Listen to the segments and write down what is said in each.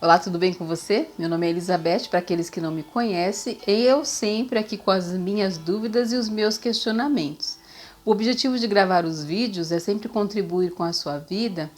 Olá, tudo bem com você? Meu nome é Elizabeth, para aqueles que não me conhecem, e eu sempre aqui com as minhas dúvidas e os meus questionamentos. O objetivo de gravar os vídeos é sempre contribuir com a sua vida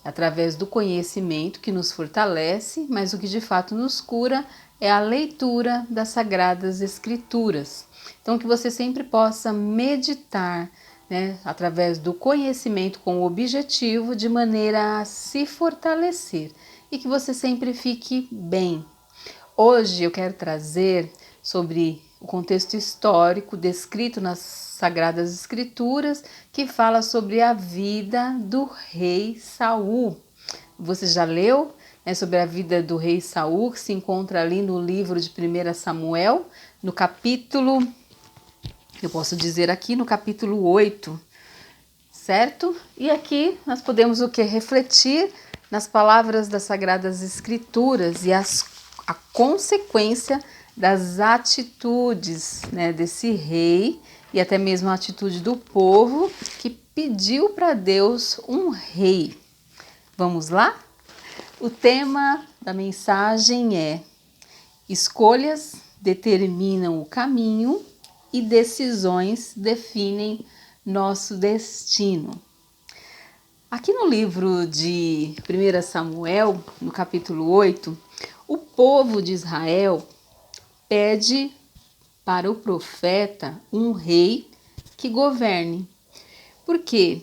através do conhecimento que nos fortalece, mas o que de fato nos cura é a leitura das Sagradas Escrituras. Então, que você sempre possa meditar, através do conhecimento com o objetivo de maneira a se fortalecer e que você sempre fique bem. Hoje eu quero trazer sobre o contexto histórico descrito nas Sagradas Escrituras, que fala sobre a vida do rei Saul. Você já leu, sobre a vida do rei Saul, que se encontra ali no livro de 1 Samuel, no capítulo, eu posso dizer aqui, no capítulo 8, certo? E aqui nós podemos o que? Refletir nas palavras das Sagradas Escrituras e a consequência das atitudes, desse rei e até mesmo a atitude do povo que pediu para Deus um rei. Vamos lá? O tema da mensagem é: escolhas determinam o caminho e decisões definem nosso destino. Aqui no livro de 1 Samuel, no capítulo 8, o povo de Israel pede para o profeta um rei que governe. Porque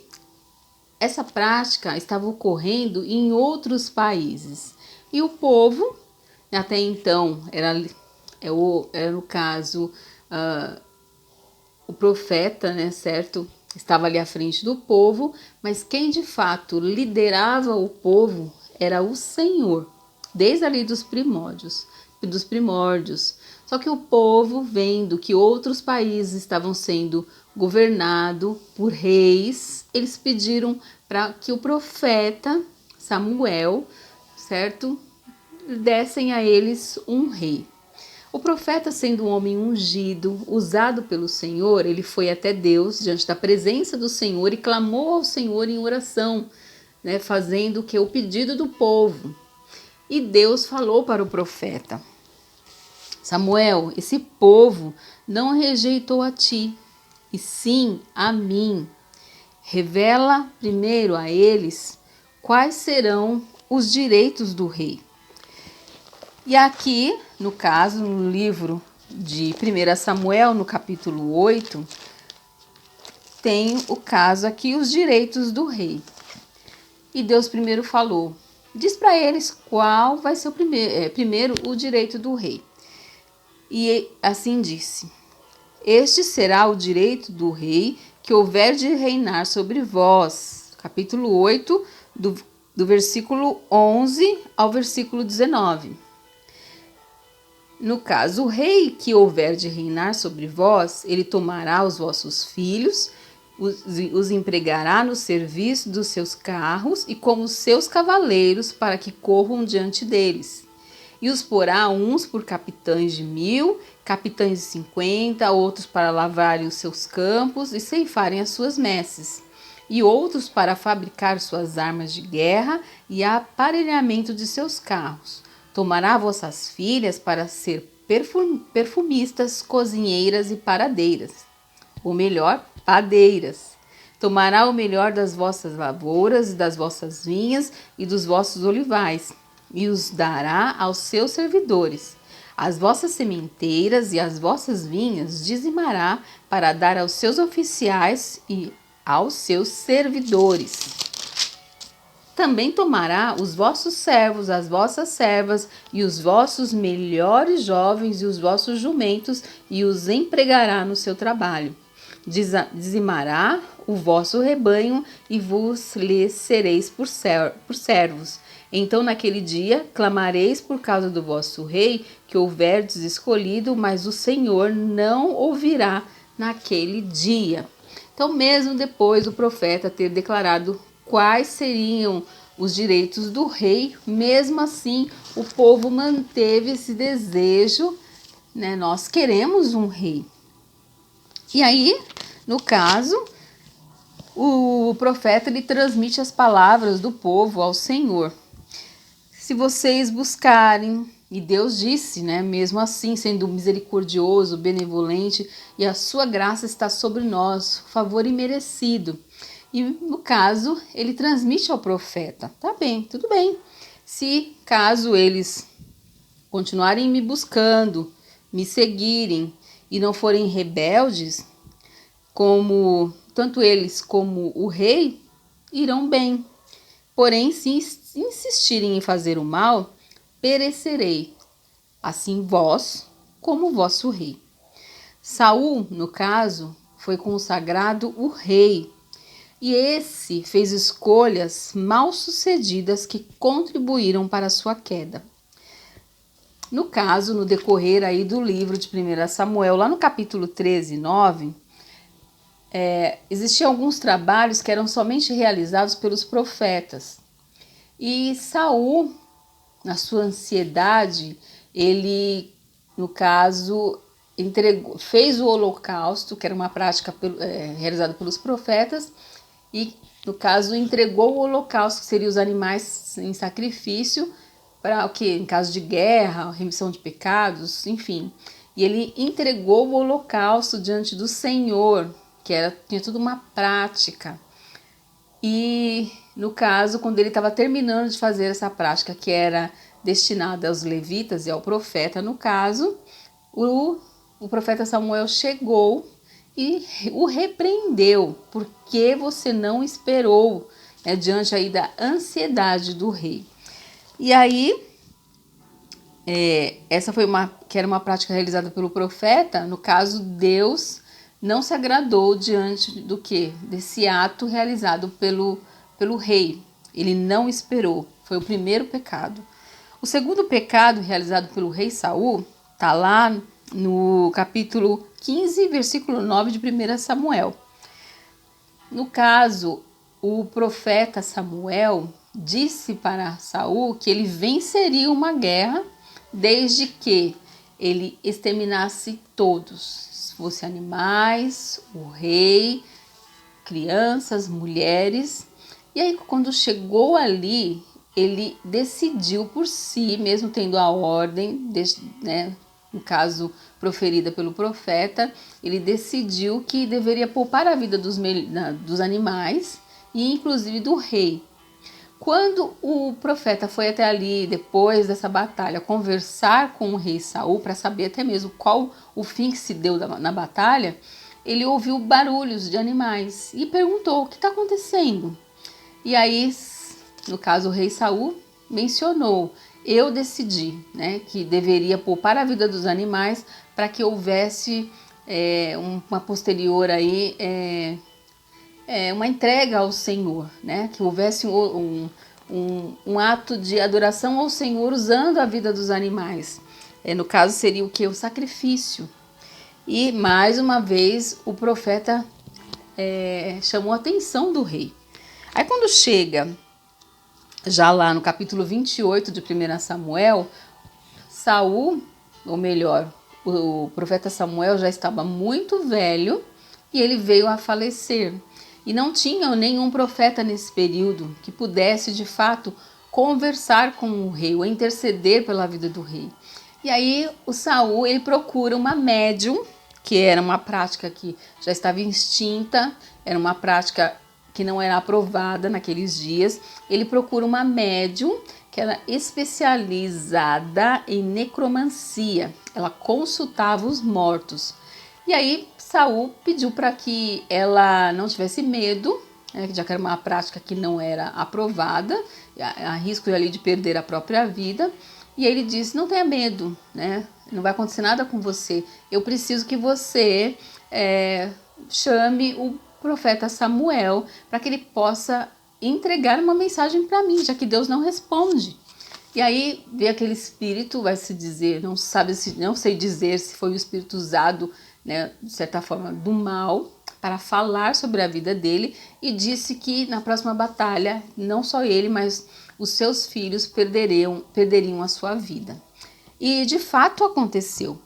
essa prática estava ocorrendo em outros países. E o povo, até então, era no caso, o profeta, certo? Estava ali à frente do povo, mas quem de fato liderava o povo era o Senhor, desde ali dos primórdios. Só que o povo, vendo que outros países estavam sendo governados por reis, eles pediram para que o profeta Samuel, certo, dessem a eles um rei. O profeta, sendo um homem ungido, usado pelo Senhor, ele foi até Deus, diante da presença do Senhor, e clamou ao Senhor em oração, fazendo o pedido do povo. E Deus falou para o profeta: Samuel, esse povo não rejeitou a ti, e sim a mim. Revela primeiro a eles quais serão os direitos do rei. E aqui, no caso, no livro de 1 Samuel, no capítulo 8, tem o caso aqui, os direitos do rei. E Deus primeiro falou, diz para eles qual vai ser primeiro o direito do rei. E assim disse: este será o direito do rei que houver de reinar sobre vós. Capítulo 8, do versículo 11 ao versículo 19. No caso, o rei que houver de reinar sobre vós, ele tomará os vossos filhos, os empregará no serviço dos seus carros e como seus cavaleiros para que corram diante deles. E os porá uns por capitães de 1000, capitães de 50, outros para lavrarem os seus campos e ceifarem as suas messes, e outros para fabricar suas armas de guerra e aparelhamento de seus carros. Tomará vossas filhas para ser perfumistas, cozinheiras e paradeiras, ou melhor, padeiras. Tomará o melhor das vossas lavouras e das vossas vinhas e dos vossos olivais, e os dará aos seus servidores. As vossas sementeiras e as vossas vinhas dizimará para dar aos seus oficiais e aos seus servidores. Também tomará os vossos servos, as vossas servas, e os vossos melhores jovens e os vossos jumentos, e os empregará no seu trabalho. Dizimará o vosso rebanho, e vos lhes sereis por servos. Então naquele dia clamareis por causa do vosso rei, que houverdes escolhido, mas o Senhor não ouvirá naquele dia. Então, mesmo depois do profeta ter declarado quais seriam os direitos do rei, mesmo assim o povo manteve esse desejo, nós queremos um rei. E aí, no caso, o profeta ele transmite as palavras do povo ao Senhor. se vocês buscarem, e Deus disse, né, mesmo assim, sendo misericordioso, benevolente, e a sua graça está sobre nós, favor imerecido. E no caso, ele transmite ao profeta, tá bem, tudo bem. Se caso eles continuarem me buscando, me seguirem e não forem rebeldes, como tanto eles como o rei, irão bem. Porém, se insistirem em fazer o mal, perecerei, assim vós como o vosso rei. Saul, no caso, foi consagrado o rei, e esse fez escolhas mal sucedidas que contribuíram para a sua queda. No caso, no decorrer aí do livro de 1 Samuel, lá no capítulo 13, 9, existiam alguns trabalhos que eram somente realizados pelos profetas. E Saul, na sua ansiedade, ele, no caso, fez o holocausto, que era uma prática realizada pelos profetas, e, no caso, entregou o holocausto, que seriam os animais em sacrifício, para o que? Em caso de guerra, remissão de pecados, enfim. E ele entregou o holocausto diante do Senhor, tinha tudo uma prática. E, no caso, quando ele estava terminando de fazer essa prática, que era destinada aos levitas e ao profeta, no caso, o profeta Samuel chegou e o repreendeu, porque você não esperou, diante aí da ansiedade do rei. E aí, essa foi que era uma prática realizada pelo profeta. No caso, Deus não se agradou diante do que? Desse ato realizado pelo rei. Ele não esperou. Foi o primeiro pecado. O segundo pecado realizado pelo rei Saul está lá no capítulo 15, versículo 9 de 1 Samuel. No caso, o profeta Samuel disse para Saul que ele venceria uma guerra desde que ele exterminasse todos, fosse animais, o rei, crianças, mulheres. E aí, quando chegou ali, ele decidiu por si, mesmo tendo a ordem, no caso proferida pelo profeta, ele decidiu que deveria poupar a vida dos animais e inclusive do rei. Quando o profeta foi até ali, depois dessa batalha, conversar com o rei Saul para saber até mesmo qual o fim que se deu na batalha, ele ouviu barulhos de animais e perguntou: o que está acontecendo? E aí, no caso, o rei Saul mencionou: eu decidi, que deveria poupar a vida dos animais para que houvesse uma posterior aí, uma entrega ao Senhor, que houvesse um ato de adoração ao Senhor usando a vida dos animais. No caso, seria o que? O sacrifício. E, mais uma vez, o profeta chamou a atenção do rei. Aí, quando chega, já lá no capítulo 28 de 1 Samuel, Saul, ou melhor, o profeta Samuel já estava muito velho e ele veio a falecer. E não tinha nenhum profeta nesse período que pudesse, de fato, conversar com o rei ou interceder pela vida do rei. E aí o Saul, ele procura uma médium, que era uma prática que já estava extinta, era uma prática que não era aprovada naqueles dias. Ele procura uma médium que era especializada em necromancia. Ela consultava os mortos. E aí Saul pediu para que ela não tivesse medo, já que era uma prática que não era aprovada, a risco ali de perder a própria vida. E ele disse: não tenha medo, não vai acontecer nada com você. Eu preciso que você chame o profeta Samuel para que ele possa entregar uma mensagem para mim, já que Deus não responde. E aí veio aquele espírito, vai se dizer, não sei dizer se foi o espírito usado, de certa forma, do mal, para falar sobre a vida dele, e disse que na próxima batalha, não só ele, mas os seus filhos perderiam a sua vida. E de fato aconteceu.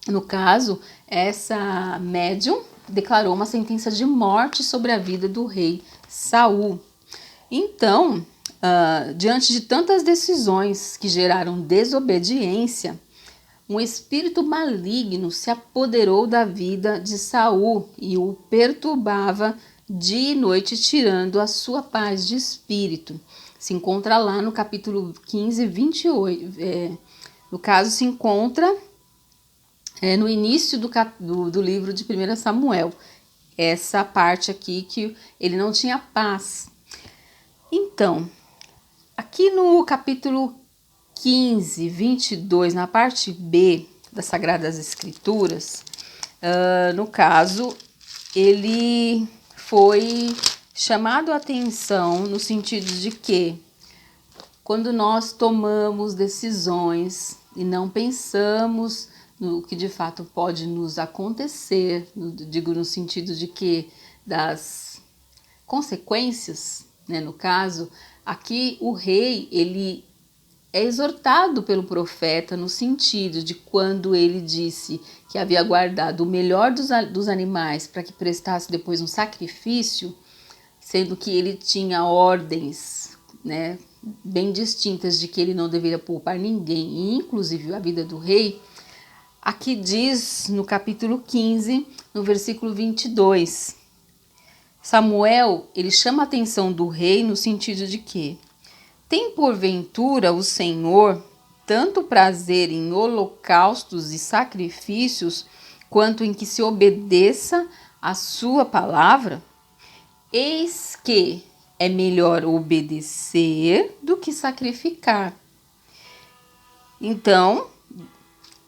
No caso, essa médium declarou uma sentença de morte sobre a vida do rei Saul. Então, Diante de tantas decisões que geraram desobediência, um espírito maligno se apoderou da vida de Saul e o perturbava dia e noite, tirando a sua paz de espírito. Se encontra lá no capítulo 15, 28. No caso, se encontra no início do livro de 1 Samuel. Essa parte aqui que ele não tinha paz. Então, aqui no capítulo 15, 22, na parte B das Sagradas Escrituras, no caso, ele foi chamado a atenção no sentido de que quando nós tomamos decisões e não pensamos no que de fato pode nos acontecer, digo no sentido de que das consequências, né, no caso, aqui o rei, ele é exortado pelo profeta no sentido de quando ele disse que havia guardado o melhor dos animais para que prestasse depois um sacrifício, sendo que ele tinha ordens, né, bem distintas de que ele não deveria poupar ninguém, inclusive a vida do rei. Aqui diz no capítulo 15, no versículo 22, Samuel, ele chama a atenção do rei no sentido de que tem porventura o Senhor tanto prazer em holocaustos e sacrifícios, quanto em que se obedeça a sua palavra? Eis que é melhor obedecer do que sacrificar. Então,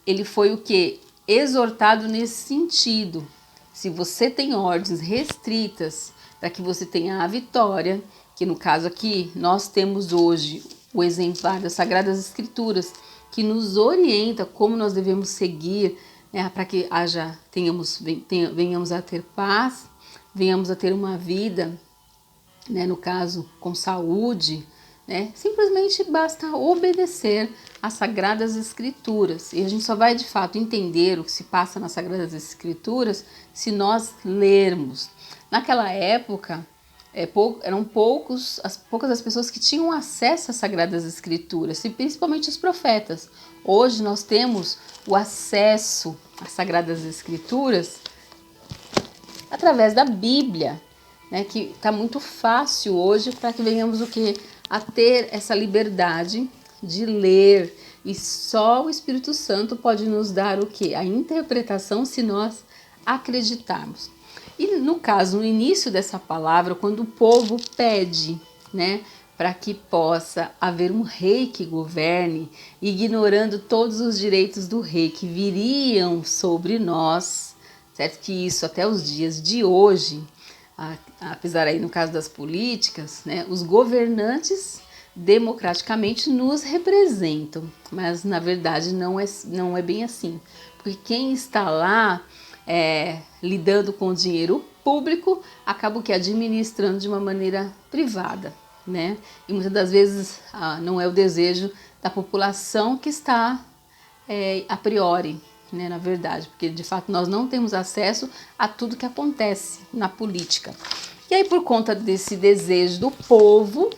ele foi o que? Exortado nesse sentido. Se você tem ordens restritas para que você tenha a vitória, que no caso aqui nós temos hoje o exemplar das Sagradas Escrituras, que nos orienta como nós devemos seguir, né, para que venhamos a ter paz, venhamos a ter uma vida, né, no caso com saúde, né, simplesmente basta obedecer às Sagradas Escrituras. E a gente só vai de fato entender o que se passa nas Sagradas Escrituras se nós lermos. Naquela época, eram poucas as pessoas que tinham acesso às Sagradas Escrituras, e principalmente os profetas. Hoje nós temos o acesso às Sagradas Escrituras através da Bíblia, né, que está muito fácil hoje para que venhamos a ter essa liberdade de ler, e só o Espírito Santo pode nos dar a interpretação, se nós acreditarmos. E no caso, no início dessa palavra, quando o povo pede, né, para que possa haver um rei que governe, ignorando todos os direitos do rei que viriam sobre nós, certo? Que isso até os dias de hoje, apesar aí no caso das políticas, né, os governantes democraticamente nos representam, mas na verdade não é bem assim, porque quem está lá lidando com o dinheiro público acaba administrando de uma maneira privada, né? E muitas das vezes não é o desejo da população que está a priori, né, na verdade, porque de fato nós não temos acesso a tudo que acontece na política. E aí, por conta desse desejo do povo,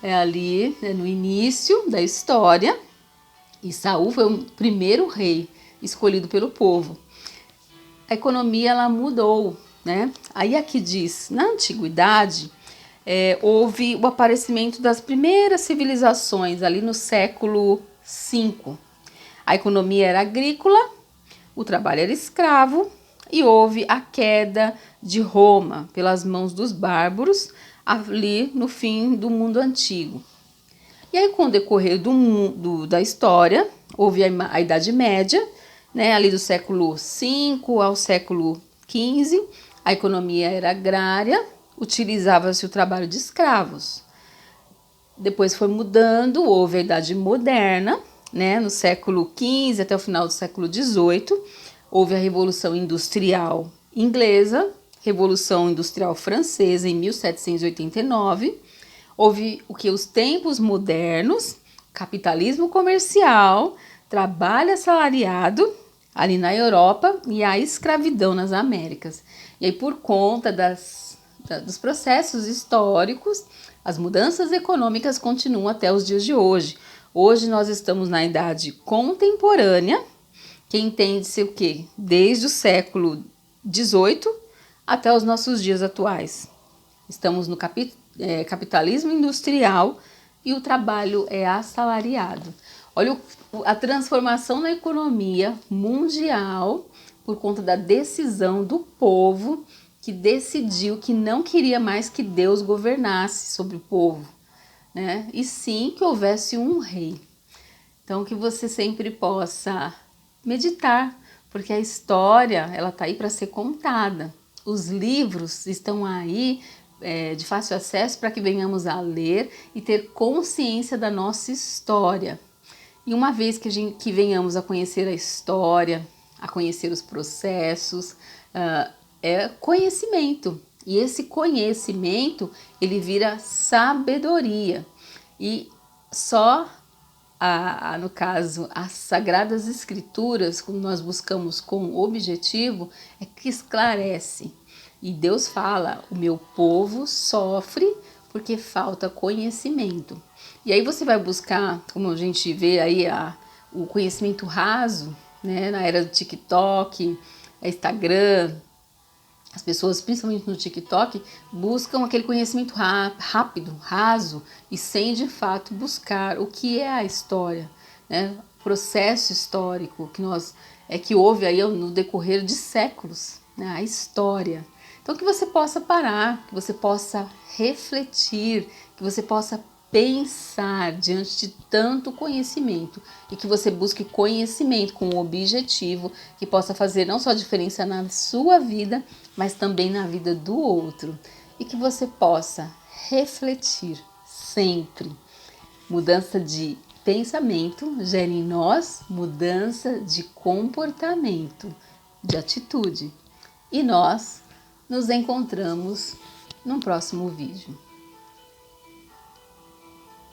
ali, né, no início da história, e Saul foi o primeiro rei escolhido pelo povo, a economia ela mudou, né? Aí aqui diz, na antiguidade, houve o aparecimento das primeiras civilizações ali no século V. A economia era agrícola, o trabalho era escravo, e houve a queda de Roma pelas mãos dos bárbaros ali no fim do mundo antigo. E aí, com o decorrer da história, houve a Idade Média, né, ali do século V ao século XV, a economia era agrária, utilizava-se o trabalho de escravos. Depois foi mudando, houve a Idade Moderna, né, no século XV até o final do século XVIII, houve a Revolução Industrial Inglesa, Revolução Industrial Francesa em 1789, houve os tempos modernos, capitalismo comercial, trabalho assalariado ali na Europa e a escravidão nas Américas. E aí, por conta dos processos históricos, As mudanças econômicas continuam até os dias de hoje. Hoje nós estamos na idade contemporânea, que entende-se o quê? Desde o século XVIII até os nossos dias atuais. Estamos no capitalismo industrial e o trabalho é assalariado. Olha a transformação na economia mundial por conta da decisão do povo que decidiu que não queria mais que Deus governasse sobre o povo, né? E sim que houvesse um rei. Então que você sempre possa meditar, porque a história ela está aí para ser contada. Os livros estão aí de fácil acesso para que venhamos a ler e ter consciência da nossa história. E uma vez que venhamos a conhecer a história, a conhecer os processos, é conhecimento. E esse conhecimento, ele vira sabedoria. E só, no caso, as Sagradas Escrituras, como nós buscamos com o objetivo, é que esclarece. E Deus fala, o meu povo sofre porque falta conhecimento. E aí você vai buscar, como a gente vê aí, o conhecimento raso, né? Na era do TikTok, Instagram. As pessoas, principalmente no TikTok, buscam aquele conhecimento rápido, raso, e sem de fato buscar o que é a história, né? O processo histórico que houve aí no decorrer de séculos, né? A história. Então que você possa parar, que você possa refletir, que você possa pensar diante de tanto conhecimento e que você busque conhecimento com um objetivo que possa fazer não só diferença na sua vida, mas também na vida do outro, e que você possa refletir sempre. Mudança de pensamento gera em nós mudança de comportamento, de atitude. E nós nos encontramos no próximo vídeo.